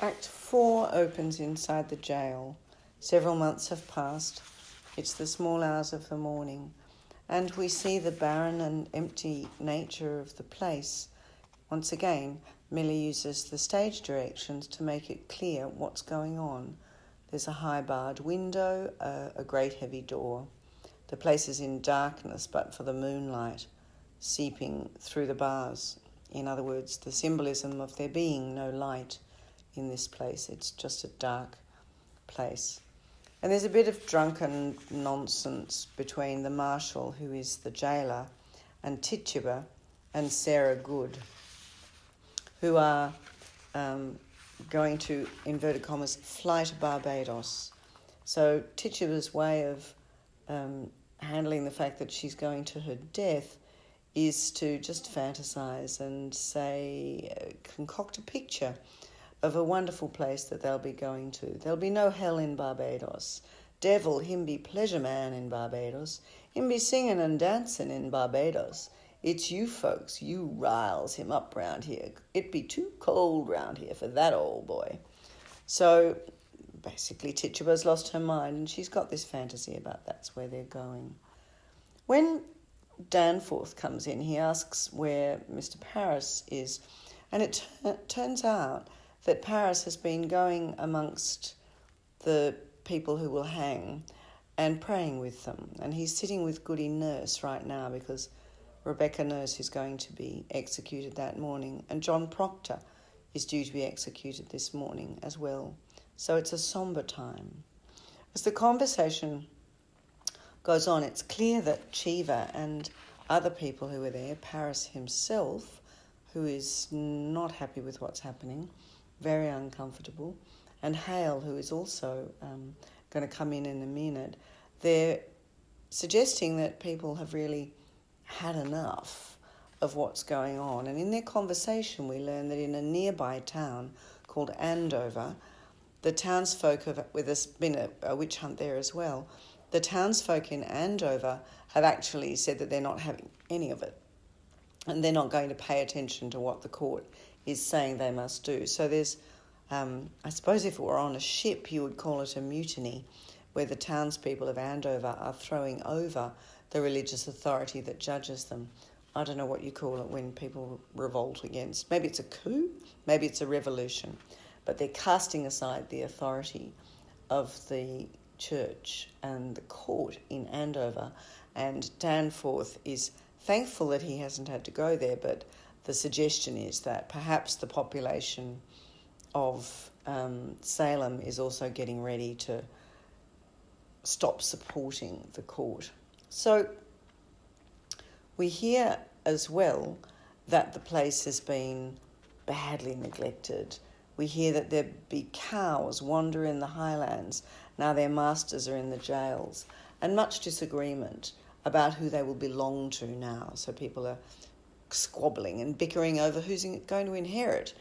Act 4 opens inside the jail. Several months have passed. It's the small hours of the morning, and we see the barren and empty nature of the place. Once again, Millie uses the stage directions to make it clear what's going on. There's a high barred window, a great heavy door. The place is in darkness, but for the moonlight seeping through the bars. In other words, the symbolism of there being no light in this place. It's just a dark place. And there's a bit of drunken nonsense between the marshal, who is the jailer, and Tituba and Sarah Good, who are going to, inverted commas, fly to Barbados. So Tituba's way of handling the fact that she's going to her death is to just fantasize and say, concoct a picture of a wonderful place that they'll be going to. There'll be no hell in Barbados. Devil, him be pleasure man in Barbados. Him be singing and dancing in Barbados. It's you folks, you riles him up round here. It be too cold round here for that old boy. So basically Tituba's lost her mind, and she's got this fantasy about that's where they're going. When Danforth comes in, he asks where Mr. Paris is, and it turns out that Paris has been going amongst the people who will hang and praying with them. And he's sitting with Goody Nurse right now because Rebecca Nurse is going to be executed that morning, and John Proctor is due to be executed this morning as well. So it's a sombre time. As the conversation goes on, it's clear that Cheever and other people who are there, Paris himself, who is not happy with what's happening, very uncomfortable, and Hale, who is also going to come in a minute, they're suggesting that people have really had enough of what's going on. And in their conversation, we learn that in a nearby town called Andover, the townsfolk have, where there's been a witch hunt there as well, the townsfolk in Andover have actually said that they're not having any of it, and they're not going to pay attention to what the court is saying they must do. So there's, I suppose if it were on a ship, you would call it a mutiny, where the townspeople of Andover are throwing over the religious authority that judges them. I don't know what you call it when people revolt against. Maybe it's a coup, maybe it's a revolution, but they're casting aside the authority of the church and the court in Andover, and Danforth is thankful that he hasn't had to go there, but the suggestion is that perhaps the population of Salem is also getting ready to stop supporting the court. So we hear as well that the place has been badly neglected. We hear that there be cows wander in the highlands, now their masters are in the jails, and much disagreement about who they will belong to now. So people are squabbling and bickering over who's going to inherit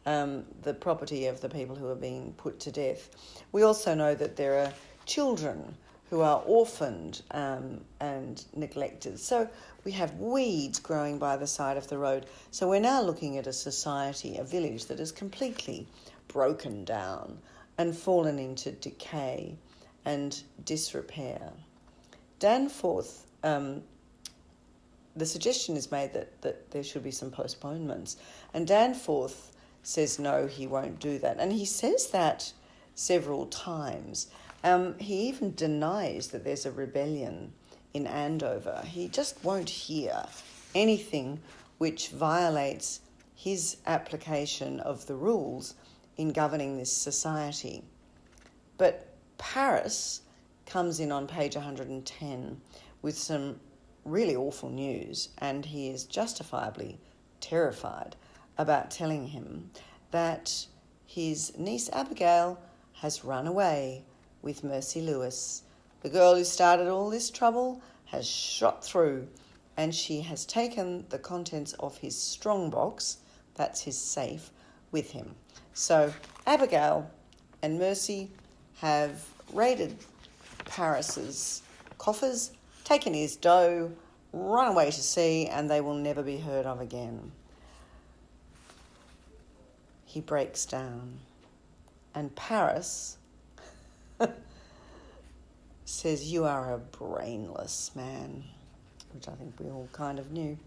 the property of the people who are being put to death. We also know that there are children who are orphaned and neglected. So we have weeds growing by the side of the road. So we're now looking at a society, a village that is completely broken down and fallen into decay and disrepair. Danforth, the suggestion is made that there should be some postponements. And Danforth says no, he won't do that. And he says that several times. He even denies that there's a rebellion in Andover. He just won't hear anything which violates his application of the rules in governing this society. But Paris comes in on page 110 with some really awful news, and he is justifiably terrified about telling him that his niece Abigail has run away with Mercy Lewis. The girl who started all this trouble has shot through, and she has taken the contents of his strongbox, that's his safe, with him. So Abigail and Mercy have raided Paris's coffers, taken his dough, run away to sea, and they will never be heard of again. He breaks down. And Paris says, "You are a brainless man," which I think we all kind of knew.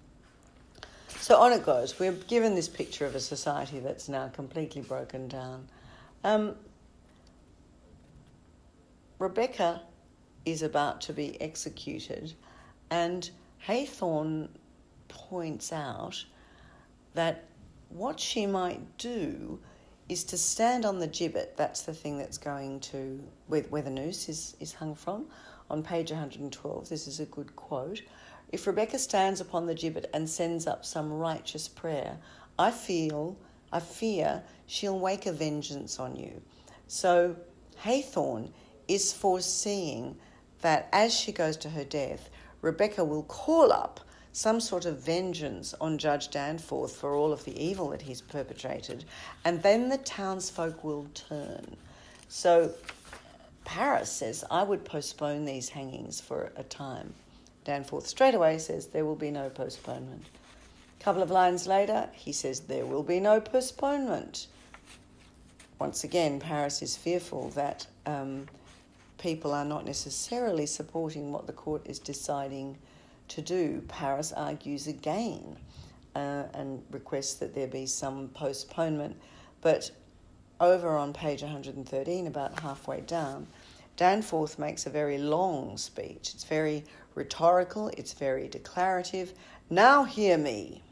So on it goes. We're given this picture of a society that's now completely broken down. Rebecca is about to be executed, and Haythorne points out that what she might do is to stand on the gibbet. That's the thing that's going to, where the noose is hung from, on page 112. This is a good quote. "If Rebecca stands upon the gibbet and sends up some righteous prayer, I fear she'll wake a vengeance on you." So Haythorne is foreseeing that as she goes to her death, Rebecca will call up some sort of vengeance on Judge Danforth for all of the evil that he's perpetrated, and then the townsfolk will turn. So Paris says, "I would postpone these hangings for a time." Danforth straight away says, "There will be no postponement." A couple of lines later, he says, "There will be no postponement." Once again, Paris is fearful that people are not necessarily supporting what the court is deciding to do. Paris argues again and requests that there be some postponement. But over on page 113, about halfway down, Danforth makes a very long speech. It's very rhetorical, it's very declarative. "Now hear me,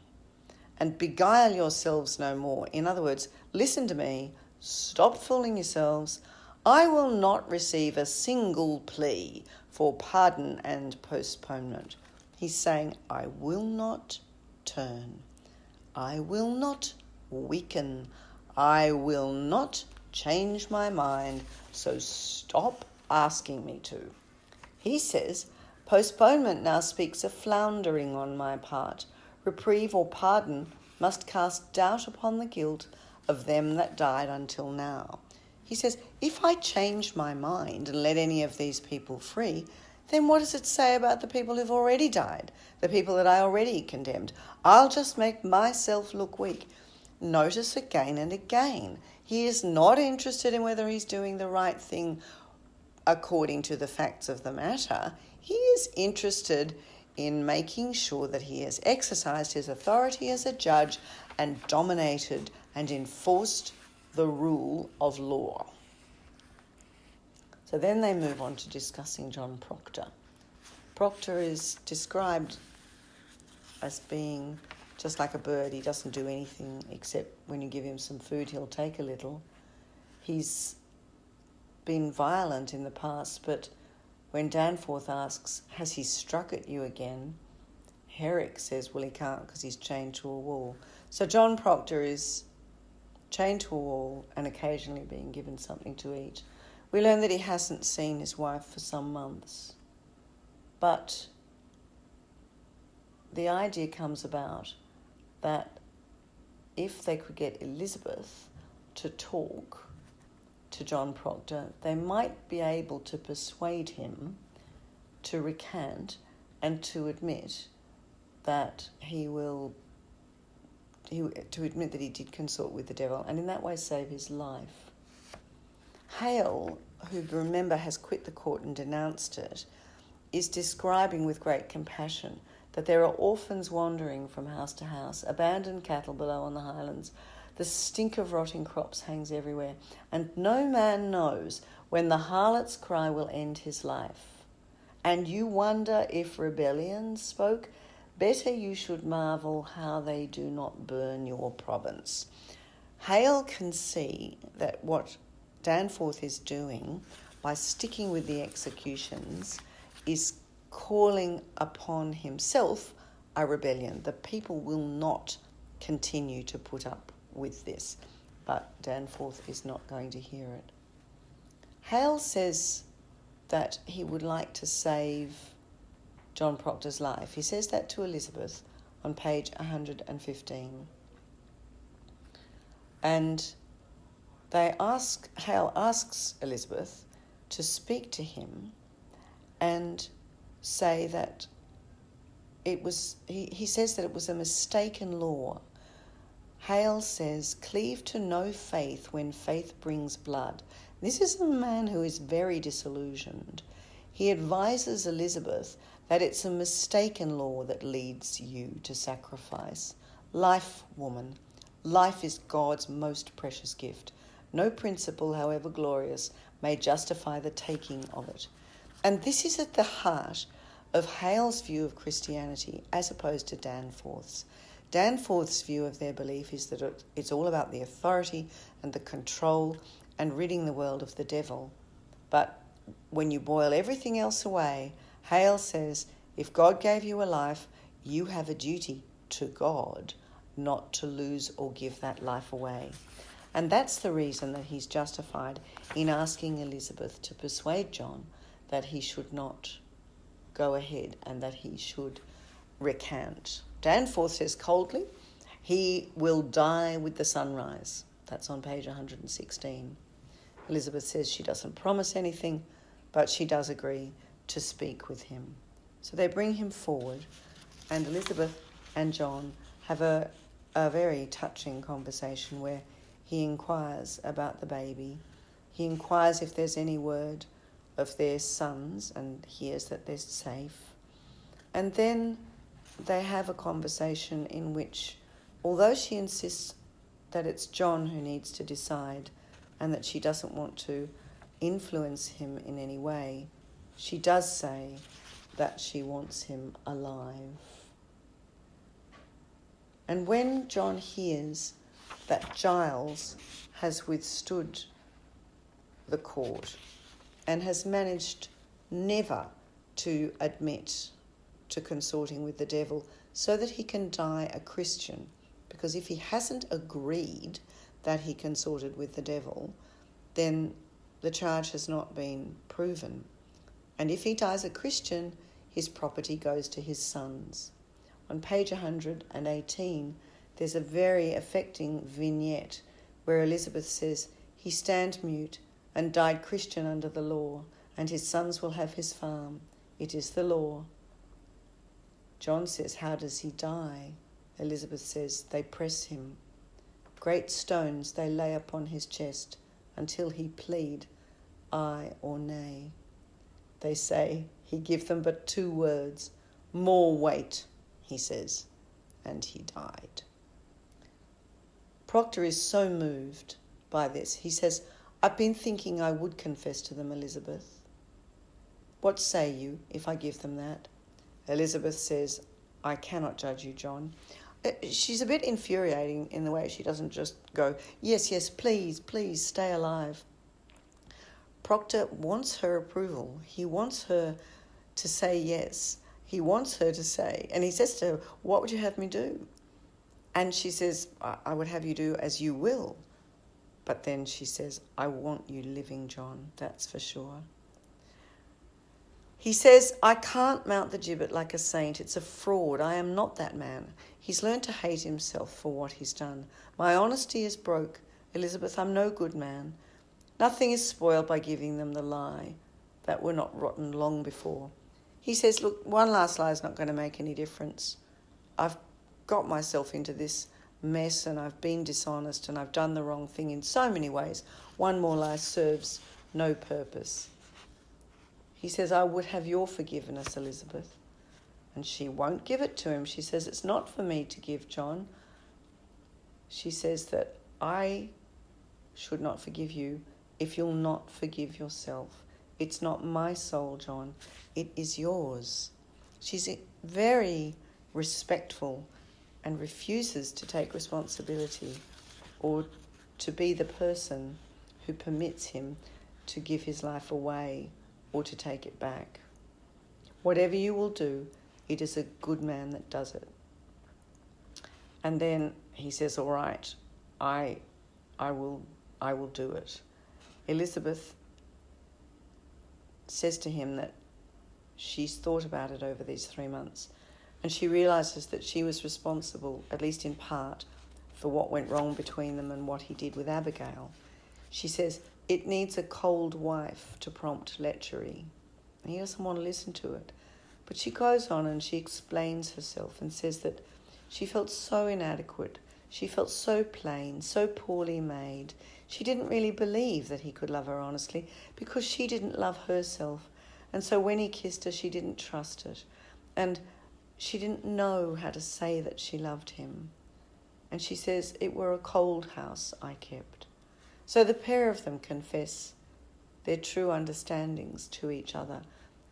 and beguile yourselves no more." In other words, listen to me, stop fooling yourselves. "I will not receive a single plea for pardon and postponement." He's saying, I will not turn. I will not weaken. I will not change my mind. So stop asking me to. He says, "Postponement now speaks of floundering on my part. Reprieve or pardon must cast doubt upon the guilt of them that died until now." He says, if I change my mind and let any of these people free, then what does it say about the people who've already died, the people that I already condemned? I'll just make myself look weak. Notice again and again, he is not interested in whether he's doing the right thing according to the facts of the matter. He is interested in making sure that he has exercised his authority as a judge and dominated and enforced the rule of law. So then they move on to discussing John Proctor. Proctor is described as being just like a bird. He doesn't do anything except when you give him some food, he'll take a little. He's been violent in the past, but when Danforth asks, has he struck at you again? Herrick says, well, he can't because he's chained to a wall. So John Proctor is chained to a wall and occasionally being given something to eat. We learn that he hasn't seen his wife for some months. But the idea comes about that if they could get Elizabeth to talk to John Proctor, they might be able to persuade him to recant and to admit that he did consort with the devil, and in that way save his life. Hale, who, remember, has quit the court and denounced it, is describing with great compassion that there are orphans wandering from house to house, abandoned cattle below on the highlands. The stink of rotting crops hangs everywhere, and no man knows when the harlot's cry will end his life. And you wonder if rebellion spoke? Better you should marvel how they do not burn your province. Hale can see that what Danforth is doing by sticking with the executions is calling upon himself a rebellion. The people will not continue to put up with this, but Danforth is not going to hear it. Hale says that he would like to save John Proctor's life. He says that to Elizabeth on page 115. And Hale asks Elizabeth to speak to him and say that he says that it was a mistaken law. Hale says, cleave to no faith when faith brings blood. This is a man who is very disillusioned. He advises Elizabeth that it's a mistaken law that leads you to sacrifice. Life, woman, life is God's most precious gift. No principle, however glorious, may justify the taking of it. And this is at the heart of Hale's view of Christianity as opposed to Danforth's. Danforth's view of their belief is that it's all about the authority and the control and ridding the world of the devil. But when you boil everything else away, Hale says, if God gave you a life, you have a duty to God not to lose or give that life away. And that's the reason that he's justified in asking Elizabeth to persuade John that he should not go ahead and that he should recant. Danforth says coldly, he will die with the sunrise. That's on page 116. Elizabeth says she doesn't promise anything, but she does agree to speak with him. So they bring him forward, and Elizabeth and John have a very touching conversation where he inquires about the baby. He inquires if there's any word of their sons and hears that they're safe. And then they have a conversation in which, although she insists that it's John who needs to decide and that she doesn't want to influence him in any way, she does say that she wants him alive. And when John hears that Giles has withstood the court and has managed never to admit to consorting with the devil so that he can die a Christian, because if he hasn't agreed that he consorted with the devil, then the charge has not been proven. And if he dies a Christian, his property goes to his sons. On page 118, there's a very affecting vignette where Elizabeth says, he stand mute and died Christian under the law, and his sons will have his farm. It is the law. John says, how does he die? Elizabeth says, they press him. Great stones they lay upon his chest until he plead, aye or nay. They say he give them but 2 words, more weight, he says, and he died. Proctor is so moved by this. He says, I've been thinking I would confess to them, Elizabeth. What say you if I give them that? Elizabeth says, I cannot judge you, John. She's a bit infuriating in the way she doesn't just go, yes, yes, please, please, stay alive. Proctor wants her approval. He wants her to say yes. He wants her to say, and he says to her, what would you have me do? And she says, I would have you do as you will. But then she says, I want you living, John, that's for sure. He says, I can't mount the gibbet like a saint. It's a fraud. I am not that man. He's learned to hate himself for what he's done. My honesty is broke. Elizabeth, I'm no good man. Nothing is spoiled by giving them the lie that were not rotten long before. He says, look, one last lie is not going to make any difference. I've got myself into this mess and I've been dishonest and I've done the wrong thing in so many ways. One more lie serves no purpose. He says, I would have your forgiveness, Elizabeth. And she won't give it to him. She says, it's not for me to give, John. She says that I should not forgive you if you'll not forgive yourself. It's not my soul, John. It is yours. She's very respectful and refuses to take responsibility or to be the person who permits him to give his life away or to take it back. Whatever you will do, it is a good man that does it. And then he says, all right, I will do it. Elizabeth says to him that she's thought about it over these 3 months, and she realises that she was responsible, at least in part, for what went wrong between them and what he did with Abigail. She says, it needs a cold wife to prompt lechery. And he doesn't want to listen to it. But she goes on and she explains herself and says that she felt so inadequate. She felt so plain, so poorly made. She didn't really believe that he could love her honestly because she didn't love herself. And so when he kissed her, she didn't trust it. And she didn't know how to say that she loved him. And she says, "It were a cold house I kept." So the pair of them confess their true understandings to each other,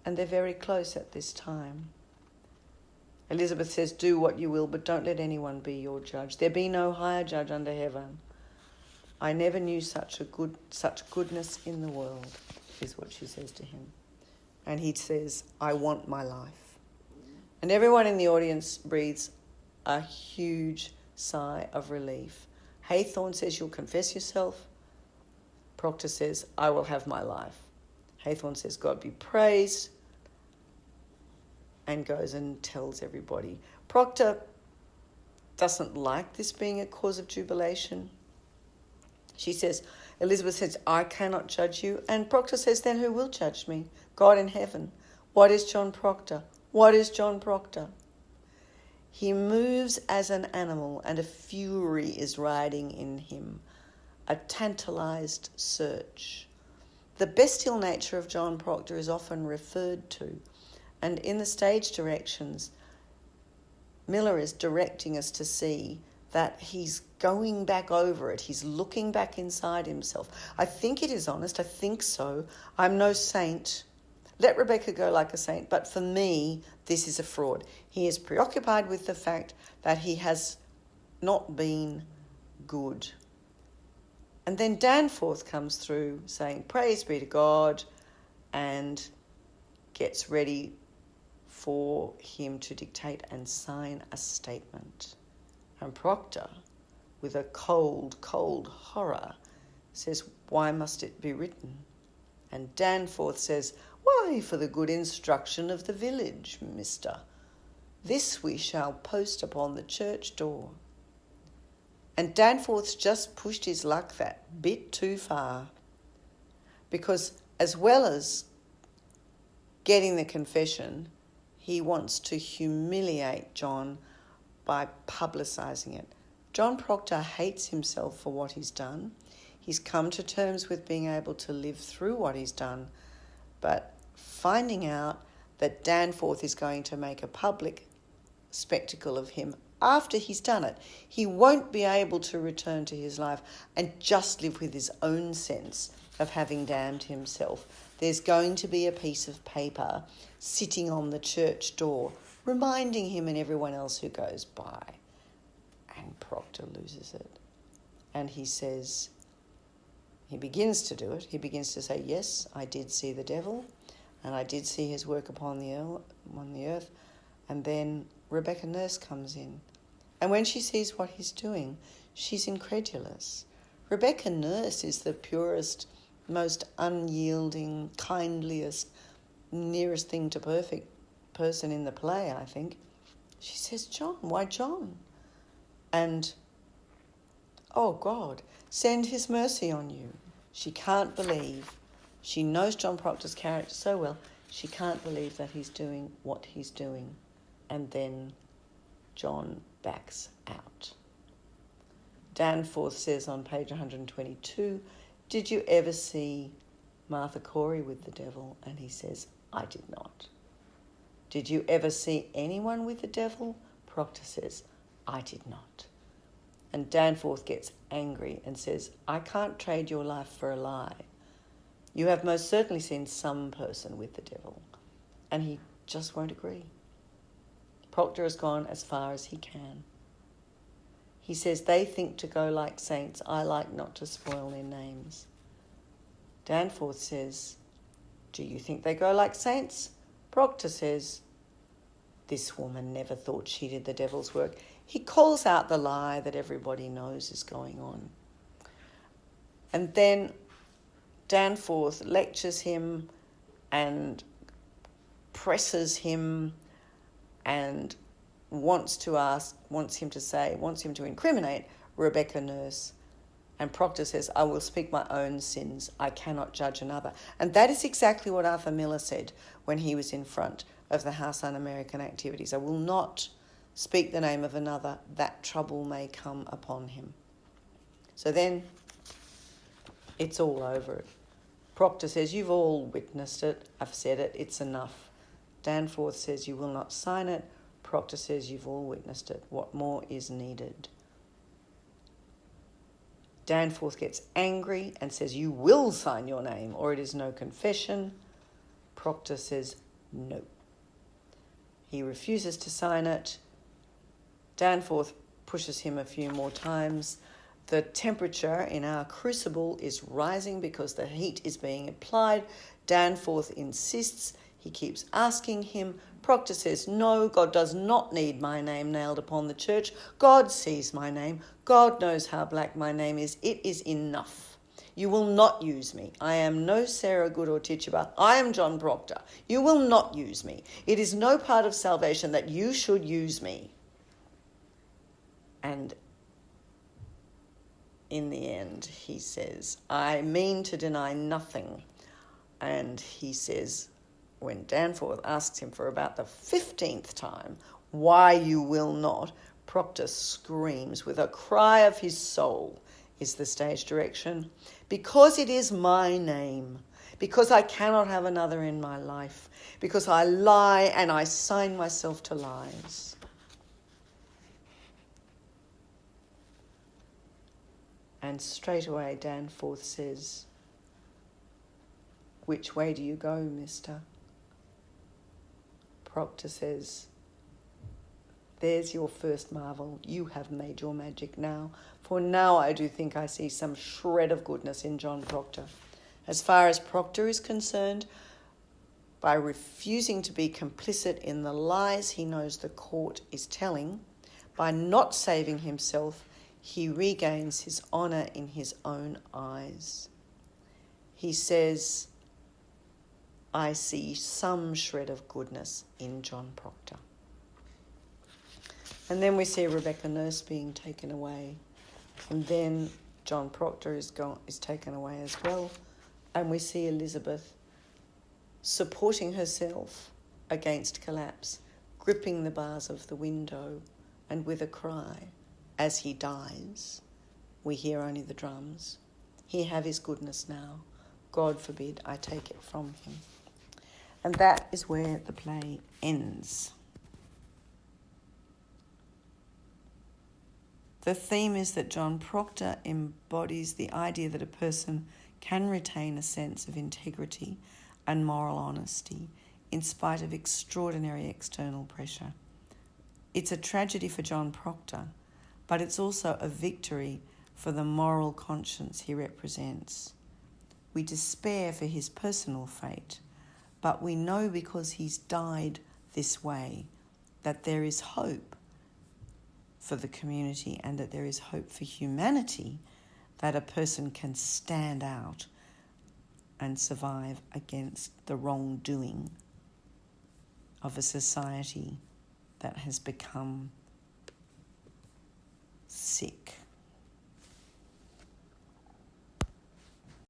and they're very close at this time. Elizabeth says, "Do what you will, but don't let anyone be your judge. There be no higher judge under heaven. I never knew such goodness in the world," is what she says to him. And he says, "I want my life." And everyone in the audience breathes a huge sigh of relief. Haythorne says, "You'll confess yourself." Proctor says, "I will have my life." Haythorne says, "God be praised," and goes and tells everybody. Proctor doesn't like this being a cause of jubilation. She says, Elizabeth says, "I cannot judge you." And Proctor says, "Then who will judge me? God in heaven." What is John Proctor? What is John Proctor? He moves as an animal, and a fury is riding in him, a tantalized search. The bestial nature of John Proctor is often referred to, and in the stage directions, Miller is directing us to see that he's going back over it. He's looking back inside himself. I think it is honest. I think so. I'm no saint. Let Rebecca go like a saint. But for me, this is a fraud. He is preoccupied with the fact that he has not been good. And then Danforth comes through saying, "Praise be to God," and gets ready for him to dictate and sign a statement. And Proctor, with a cold, cold horror, says, "Why must it be written?" And Danforth says, "Why, for the good instruction of the village, mister. This we shall post upon the church door." And Danforth's just pushed his luck that bit too far, because as well as getting the confession, he wants to humiliate John by publicising it. John Proctor hates himself for what he's done. He's come to terms with being able to live through what he's done, but finding out that Danforth is going to make a public spectacle of him after he's done it, he won't be able to return to his life and just live with his own sense of having damned himself. There's going to be a piece of paper sitting on the church door reminding him and everyone else who goes by. And Proctor loses it. And he says, he begins to do it. He begins to say, "Yes, I did see the devil, and I did see his work upon the earth." And then Rebecca Nurse comes in. And when she sees what he's doing, she's incredulous. Rebecca Nurse is the purest, most unyielding, kindliest, nearest thing to perfect person in the play, I think. She says, "John, why John?" And, "Oh God, send his mercy on you." She can't believe. She knows John Proctor's character so well, she can't believe that he's doing what he's doing. And then John backs out. Danforth says on page 122, "Did you ever see Martha Corey with the devil?" And he says, "I did not." "Did you ever see anyone with the devil?" Proctor says, "I did not." And Danforth gets angry and says, "I can't trade your life for a lie. You have most certainly seen some person with the devil." And he just won't agree. Proctor has gone as far as he can. He says, "They think to go like saints. I like not to spoil their names." Danforth says, "Do you think they go like saints?" Proctor says, "This woman never thought she did the devil's work." He calls out the lie that everybody knows is going on. And then Danforth lectures him and presses him and wants him to incriminate Rebecca Nurse. And Proctor says, "I will speak my own sins. I cannot judge another." And that is exactly what Arthur Miller said when he was in front of the House Un-American Activities. "I will not speak the name of another, that trouble may come upon him. So then it's all over. Proctor says, you've all witnessed it, I've said it, it's enough. Danforth says, you will not sign it. Proctor says, you've all witnessed it. What more is needed? Danforth gets angry and says, you will sign your name or it is no confession. Proctor says, no. He refuses to sign it. Danforth pushes him a few more times. The temperature in our crucible is rising because the heat is being applied. Danforth insists. He keeps asking him. Proctor says, no, God does not need my name nailed upon the church. God sees my name. God knows how black my name is. It is enough. You will not use me. I am no Sarah Good or Tituba. I am John Proctor. You will not use me. It is no part of salvation that you should use me. And in the end, he says, I mean to deny nothing. And he says, when Danforth asks him for about the 15th time why you will not, Proctor screams with a cry of his soul, is the stage direction, because it is my name, because I cannot have another in my life, because I lie and I sign myself to lies. And straight away Danforth says, which way do you go, mister? Proctor says, there's your first marvel. You have made your magic now. For now I do think I see some shred of goodness in John Proctor. As far as Proctor is concerned, by refusing to be complicit in the lies he knows the court is telling, by not saving himself, he regains his honour in his own eyes. He says, I see some shred of goodness in John Proctor. And then we see Rebecca Nurse being taken away. And then John Proctor is taken away as well. And we see Elizabeth supporting herself against collapse, gripping the bars of the window, and with a cry, as he dies, we hear only the drums. He have his goodness now. God forbid I take it from him. And that is where the play ends. The theme is that John Proctor embodies the idea that a person can retain a sense of integrity and moral honesty in spite of extraordinary external pressure. It's a tragedy for John Proctor, but it's also a victory for the moral conscience he represents. We despair for his personal fate, but we know because he's died this way that there is hope for the community and that there is hope for humanity, that a person can stand out and survive against the wrongdoing of a society that has become sick.